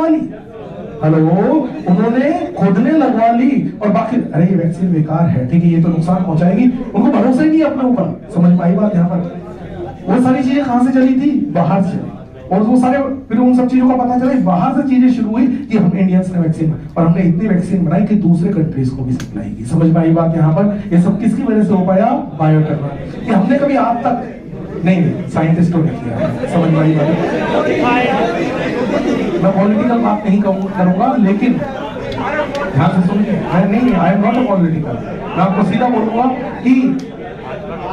लगवा ली। हेलो, उन्होंने खुद ने लगवा ली और बाकी अरे ये वैक्सीन बेकार है, ठीक है, ये तो नुकसान पहुंचाएगी, उनको भरोसा ही नहीं अपने ऊपर। समझ में आई बात यहाँ पर? वो सारी चीजें कहां से चली थी? बाहर से। और वो सारे फिर उन सब चीजों का पता चला बाहर से चीजें शुरू हुई कि हम इंडियंस ने वैक्सीन, और हमने इतनी वैक्सीन बनाई कि दूसरे कंट्रीज को भी सप्लाई की। समझ में आई बात यहाँ पर? ये सब किसकी वजह से हो पाया? बायोटेक। कि हमने कभी आज तक नहीं, साइंटिस्टों ने किया। समझ में आई बात? मैं पॉलिटिकल बात नहीं करूंगा, लेकिन ध्यान से सुनिए। नहीं, I am not a political. मैं आपको सीधा बोलूंगा कि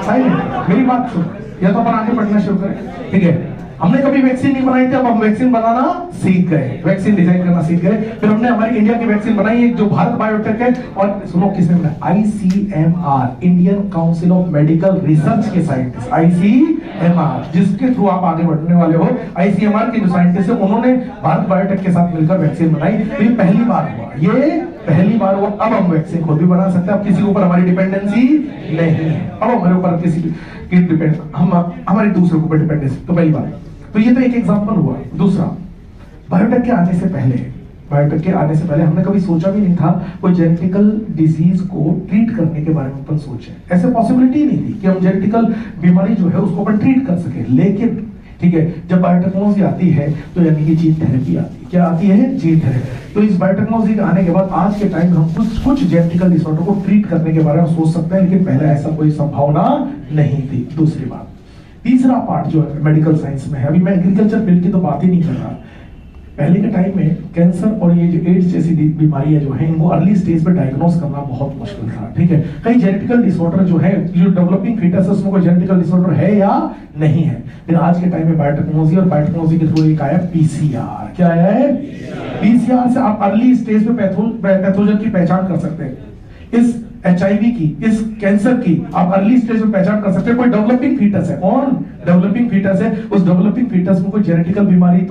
साइलेंट मेरी बात सुन, या तो अपन आगे बढ़ना शुरू करें, ठीक है? हमने कभी वैक्सीन नहीं बनाई थी, अब हम वैक्सीन बनाना सीख गए, वैक्सीन डिजाइन करना सीख गए। फिर हमने हमारी इंडिया की वैक्सीन बनाई है जो भारत बायोटेक है, और सुनो किसने बनाया? ICMR, Indian council of medical research के साइंटिस्ट, ICMR, जिसके थ्रू आप आगे बढ़ने वाले हो। ICMR के जो साइंटिस्ट है उन्होंने भारत बायोटेक के साथ मिलकर वैक्सीन बनाई। तो ये पहली बार हुआ, ये पहली बार हुआ। अब हम वैक्सीन खुद भी बना सकते हैं, अब किसी के ऊपर हमारी डिपेंडेंसी नहीं है। अब हमारे ऊपर किसी की डिपेंड, हम हमारे दूसरे के ऊपर डिपेंडेंसी। तो पहली बार, तो ये तो एक एग्जांपल हुआ। दूसरा, बायोटेक के आने से पहले हमने कभी सोचा भी नहीं था कोई जेनेटिकल डिजीज को ट्रीट करने के बारे में अपन सोचे। ऐसे पॉसिबिलिटी नहीं थी कि हम जेनेटिकल बीमारी जो है उसको अपन ट्रीट कर सके। लेकिन ठीक है, जब बायोटेक्नोलॉजी आती है तो यानी कि जीन थेरेपी आती है। क्या आती है? Gene therapy. तो इस बायोटेक्नोलॉजी के आने के बाद आज के टाइम हम कुछ जेनेटिकल डिसऑर्डर को ट्रीट करने के बारे में सोच सकते हैं, लेकिन पहले ऐसा कोई संभावना नहीं थी। दूसरी बात, तीसरा पार्ट जो है मेडिकल साइंस में है, अभी मैं एग्रीकल्चर फील्ड की तो बात ही नहीं कर रहा। पहले के टाइम में कैंसर और ये जो एड्स जैसी बीमारियां जो हैं, इनको अर्ली स्टेज पे डायग्नोस करना बहुत मुश्किल था, ठीक है? कई जेनेटिकल डिसऑर्डर जो है, जो डेवलपिंग फीटस है उसमें कोई जेनेटिकल डिसऑर्डर है या नहीं है। फिर आज के टाइम में बायोटेक्नोलॉजी, और बायोटेक्नोलॉजी के थ्रू एक आया PCR। क्या आया है? PCR से आप अर्ली स्टेज पे पैथोजन की पहचान कर सकते हैं। इस HIV की, इस कैंसर की आप अर्ली स्टेज में पहचान कर सकते हैं। कोई डेवलपिंग फीटस है, कौन डेवलपिंग फीटस है, उस डेवलपिंग फीटस में कोई जेनेटिकल बीमारी तो